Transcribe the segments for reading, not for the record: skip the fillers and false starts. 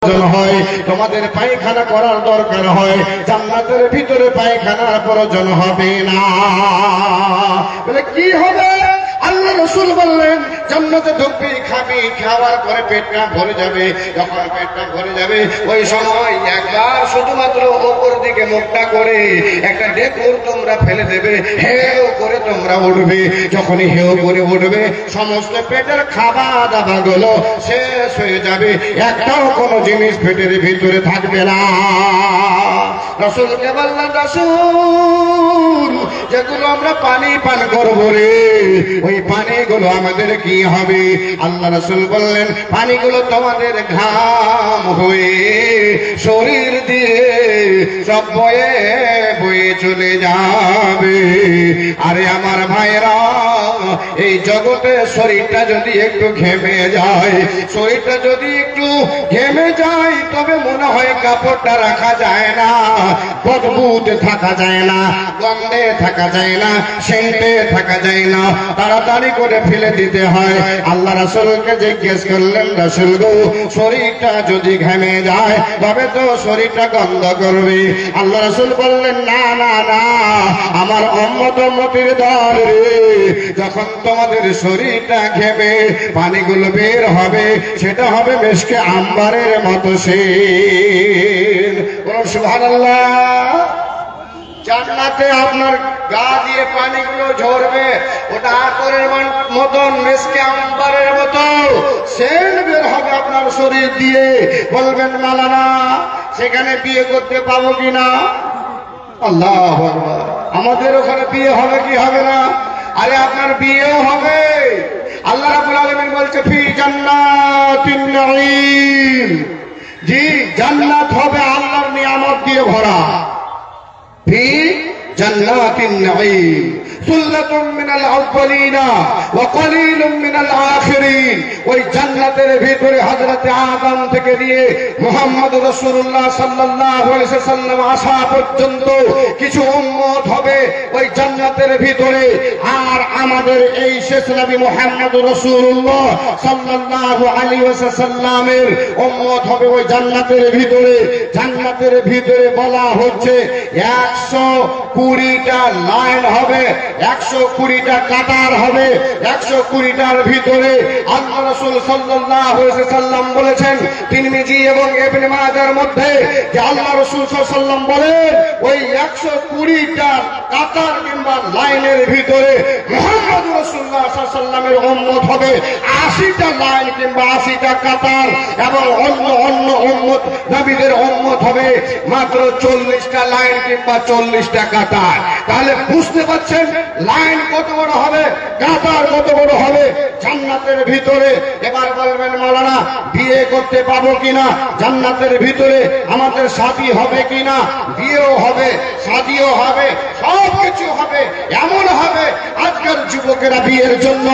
প্রয়োজন হয়, তোমাদের পায়খানা করার দরকার হয়, জান্নাতের ভিতরে পায়খানার প্রয়োজন হবে না। বলে কি হবে? আল্লাহ রাসূল বললেন জান্নাতে ঢুকবি, খাবি, খাওয়ার পরে পেটটা ভরে যাবে। যখন পেটটা ভরে যাবে ওই সময় একবার শুধুমাত্র উপর দিকে মুখটা করে একটা ঢেকুর তোমরা ফেলে দেবে, হেউ করে তোমরা উঠবে। যখনই হেউ করে উঠবে সমস্ত পেটের খাবার দাবার গুলো শেষ হয়ে যাবে, একটাও কোনো জিনিস পেটের ভিতরে থাকবে না। রাসূলকে বললেন রাসূল যেগুলো আমরা পানি পান করবো রে, ওই পানিগুলো আমাদের কি হবে? আল্লাহ রাসূল বললেন পানিগুলো তোমাদের ঘাম হয়ে শরীর দিয়ে সব বয়ে বয়ে চলে যাবে। আরে আমার ভাইরা, এই জগতে শরীরটা যদি একটু ঘেমে যায়, শরীরটা যদি একটু ঘেমে যায়, তবে মনে হয় কাপড়টা রাখা যায় না, বদবুতে থাকা যায় না, গন্ধে থাকা যায় না, সেন্টে থাকা যায় না, তাড়াতাড়ি করে ফেলে দিতে হয়। আল্লাহ রাসূলকে জিজ্ঞেস করলেন রাসূল গো, শরীরটা যদি ঘেমে যায় তবে তো শরীরটা গন্ধ করবে। আল্লাহ রাসূল বললেন না না না, আমার উম্মতের দল রে, যখন তোমাদের শরীরটা ঘেমে পানিগুলো বের হবে সেটা হবে মিশকে আম্বারের মতো সেন। বলুন সুবহানাল্লাহ। জান্নাতে আপনার গা দিয়ে পানিগুলো ঝরবে, ওটা আতরের মতন মিশকে আম্বারের মতো সেন বের হবে আপনার শরীর দিয়ে। বলবেন মালানা সেখানে বিয়ে করতে পাবো কিনা? আল্লাহু আকবার। আমাদের ওখানে বিয়ে হবে কি হবে না? আরে আপনার বিয়েও হবে। আল্লাহ রাব্বুল আলামিন বলছে ফি জান্নাতিন নাঈম, জি জান্নাত হবে আল্লাহর নিয়ামত দিয়ে ভরা। ফি জান্নাতিন নাঈম সুল্লাতুম মিনাল আউয়ালিনা ওয়া কলিলুম মিনাল আখিরিন। ওই জান্নাতের ভিতরে হযরতে আদম থেকে নিয়ে মুহাম্মদ রাসূলুল্লাহ সাল্লাল্লাহু আলাইহি ওয়াসাল্লাম আসা পর্যন্ত কিছু উম্মত হবে ওই জান্নাতের ভিতরে। আর আমাদের এই শেষ নবী মুহাম্মদ রাসূলুল্লাহ সাল্লাল্লাহু আলাইহি ওয়াসাল্লামের উম্মত হবে ওই জান্নাতের ভিতরে। জান্নাতের ভিতরে বলা হচ্ছে 120টা লাইন হবে, 120টা কাতার হবে। 120টার ভিতরে আল্লাহ রাসূল সাল্লাল্লাহু আলাইহি ওয়াসাল্লাম বলেছেন তিরমিজি এবং ইবনে মাজাহর মধ্যে যে আল্লাহ রাসূল সাল্লাল্লাহু আলাইহি ওয়াসাল্লাম বলেন ওই 120টা কাতার কিংবা লাইনের ভিতরে মুহাম্মদ রাসূলুল্লাহ সাল্লাল্লাহু আলাইহি ওয়াসাল্লামের উম্মত হবে 80টা লাইন কিংবা 80টা কাতার, এবং অন্য উম্মত নবীদের উম্মত হবে মাত্র 40টা লাইন কিংবা 40টা কাতার। তাহলে বুঝতে পারছেন লাইন কত বড় হবে, কাতার কত বড় হবে জান্নাতের ভিতরে। এবার বলবেন মাওলানা বিয়ে করতে পাবো কিনা? জান্নাতের ভিতরে আমাদের শাদী হবে কিনা? বিয়েও হবে, শাদীও হবে, সব কিছু হবে। এমন হবে আজকের যুবকেরা বিয়ের জন্য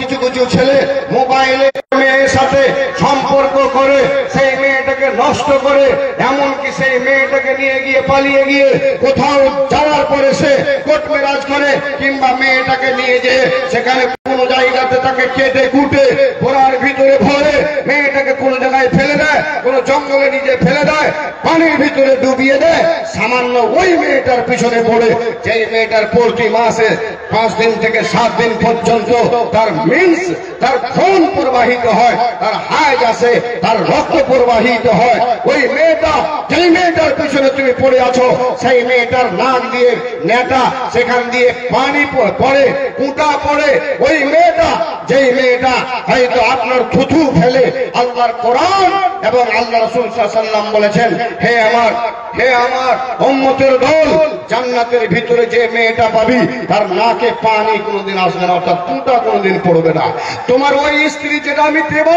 কিছু কিছু ছেলে মোবাইলে মেয়ের সাথে সম্পর্ক করে সেই মেয়েটাকে নষ্ট করে, এমনকি সেই মেয়েটাকে নিয়ে গিয়ে পালিয়ে গিয়ে কোথাও যাওয়ার পরে সে কোর্ট মেরাজ করে, কিংবা মেয়েটাকে নিয়ে যেয়ে সেখানে কোনো জায়গাতে তাকে কেটে কুটে ঘোড়ার ভিতরে ভরে মেয়েটাকে কোনো জায়গায় ফেলে দেয়, কোনো জঙ্গলে নিজে ফেলে দেয়, পানির ভিতরে ডুবিয়ে দেয়। সামান্য ওই মেয়েটার পিছনে পড়ে যেই মেয়েটার প্রতি মাসে 5 দিন থেকে 7 দিন পর্যন্ত তার মিন্স, তার খুন প্রবাহিত হয়, তার হাইজ আসে, তার রক্ত প্রবাহিত হয়, ওই মেয়েটা যেই মেয়েটার পিছনে তুমি পড়ে আছো সেই মেয়েটার নাক দিয়ে নেটা, সেখান দিয়ে পানি পড়ে, কুটা পড়ে, ওই মেয়েটা যেই মেয়েটা হয়তো আপনার থুথু ফেলে। আল্লাহর কোরআন এবং আল্লাহ রাসূল সাল্লাল্লাহু আলাইহি ওয়াসাল্লাম বলেছেন হে আমার উম্মতের দল, জান্নাতের ভিতরে যে মেয়েটা পাবি তার নাকে পানি কোনোদিন আসবে না, অর্থাৎ কুটা কোনোদিন পড়বে না। তোমার ওই স্ত্রী যেটা আমি দেব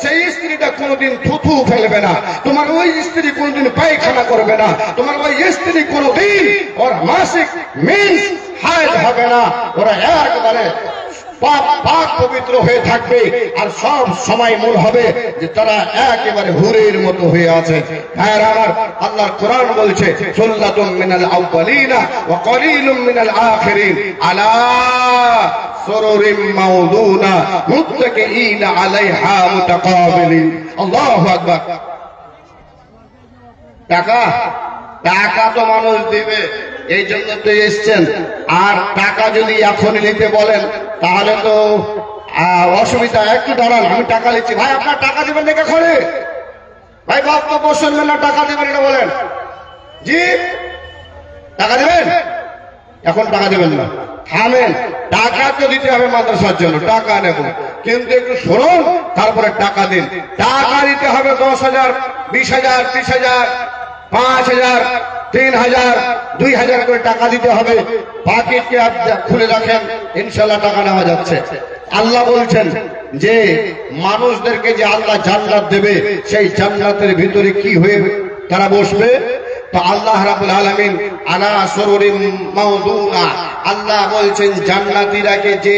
সেই স্ত্রীটা কোনোদিন থুথু ফেলবে না, তোমার ওই স্ত্রী কোনোদিন পায়খানা করবে না, তোমার ওই স্ত্রী কোনোদিন ওর মাসিক মিন্স হাইজ হবে না, ওরা একবারে পাক পবিত্র হয়ে থাকবে। আর সব সময় মনে হবে যে তারা একেবারে হুরের মতো হয়ে আছে। আর আমার আল্লাহর কোরআন বলছে সুল্লাতুম মিনাল আউয়ালিনা ওয়া কলিলুম মিনাল আখিরিন, আলা সুরুরিম মাউদুনা মুত্তাকিঈনা আলাইহা মুতাকাবিলিন। আল্লাহু আকবার। টাকা টাকা তো মানুষ দিবে, এই জন্য তো এসছেন। আর টাকা যদি এখনই নিতে বলেন তাহলে তো অসুবিধা। একটু দাঁড়ান, আমি টাকা নিচ্ছি। ভাই আপনার টাকা দেবেন না এখনই? ভাই বক্তব্য শুনবেন না, টাকা দেবেন এটা বলেন। জি টাকা দেবেন? এখন টাকা দেবেন না, থামেন। টাকা তো দিতে হবে মাদ্রাসার জন্য, টাকা নেব, কিন্তু একটু শুনুন তারপরে টাকা দিন। টাকা দিতে হবে 10,000, 20,000, 30,000, 5,000, 3,000, 2,000 করে টাকা দিতে হবে। পাকিটকে খুলে রাখেন, ইনশাল্লাহ টাকা নেওয়া যাচ্ছে। আল্লাহ বলছেন যে মানুষদেরকে যে আল্লাহ জান্নাত দেবে, সেই জান্নাতের ভিতরে কি হয়ে তারা বসবে? তো আল্লাহ রাব্বুল আলামিন আলা সুরুরিম মাউদুনা, আল্লাহ বলছেন জান্নাতীরাকে যে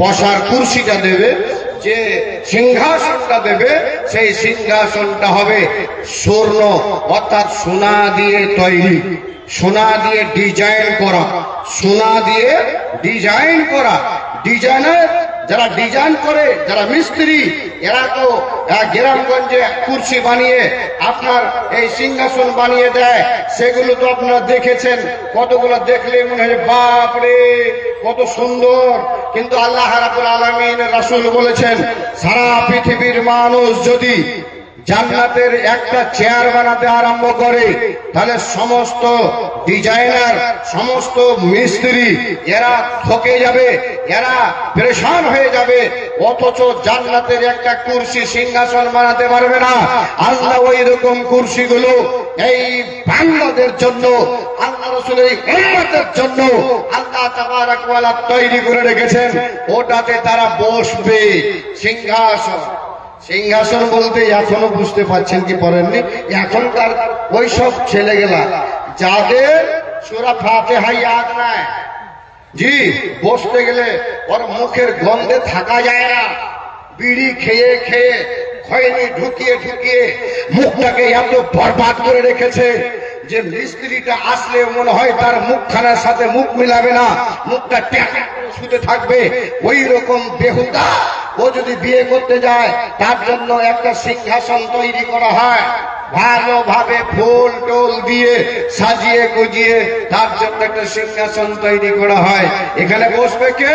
বসার কুরসিটা দেবে, যে সিংহাসনটা দেবে, সেই সিংহাসনটা হবে স্বর্ণ অর্থাৎ সোনা দিয়ে তৈরি, সোনা দিয়ে ডিজাইন করা, সোনা দিয়ে ডিজাইন করা। ডিজাইনার যারা ডিজাইন করে, যারা মিস্ত্রি, এরা তো গ্রামগঞ্জে কুরসি বানিয়ে আপনার এই সিংহাসন বানিয়ে দেয়। সেগুলো তো আপনারা দেখেছেন, কতগুলো দেখলে মনে হয় বাপ রে কত সুন্দর। কিন্তু আল্লাহ রাব্বুল আলামিন রাসূল বলেছেন সারা পৃথিবীর মানুষ যদি জান্নাতের একটা চেয়ার বানাতে আরম্ভ করে, তাহলে সমস্ত ডিজাইনার, সমস্ত মিস্ত্রি এরা ঠকে যাবে, এরা পরেশান হয়ে যাবে। অথচ জান্নাতের একটা কুরসি সিংহাসন বানাতে পারবে না। আল্লাহ ওই রকম কুরসিগুলো এই বান্দাদের জন্য, আল্লাহ রাসূলের উম্মতের জন্য আল্লাহ তাবারক ওয়া তাআলা তৈরি করে রেখেছেন। ওটাতে তারা বসবে। সিংহাসন, সিংহাসন বলতে এখনো বুঝতে পারছেন কি পারেননি? এখনকার ওই সব ছেলেগুলা যাদের সূরা ফাতিহা ইয়াদ নাই, জি বসতে গেলে ওর মুখের গন্ধে থাকা যায় না। বিড়ি খেয়ে খেয়ে, খৈনি ঢুকিয়ে ঢুকিয়ে মুখটাকে এত বরবাদ করে রেখেছে যে মিস্ত্রিটা আসলে মনে হয় তার মুখখানার সাথে মুখ মিলাবে না, মুখটা ট্যাকা শুতে থাকবে। ওই রকম বেহুদা ও যদি বিয়ে করতে যায়, তার জন্য একটা সিংহাসন তৈরি করা হয়, ভালোভাবে ফুল টোল দিয়ে সাজিয়ে গুজিয়ে তার জন্য একটা সিংহাসন তৈরি করা হয়। এখানে বসবে কে?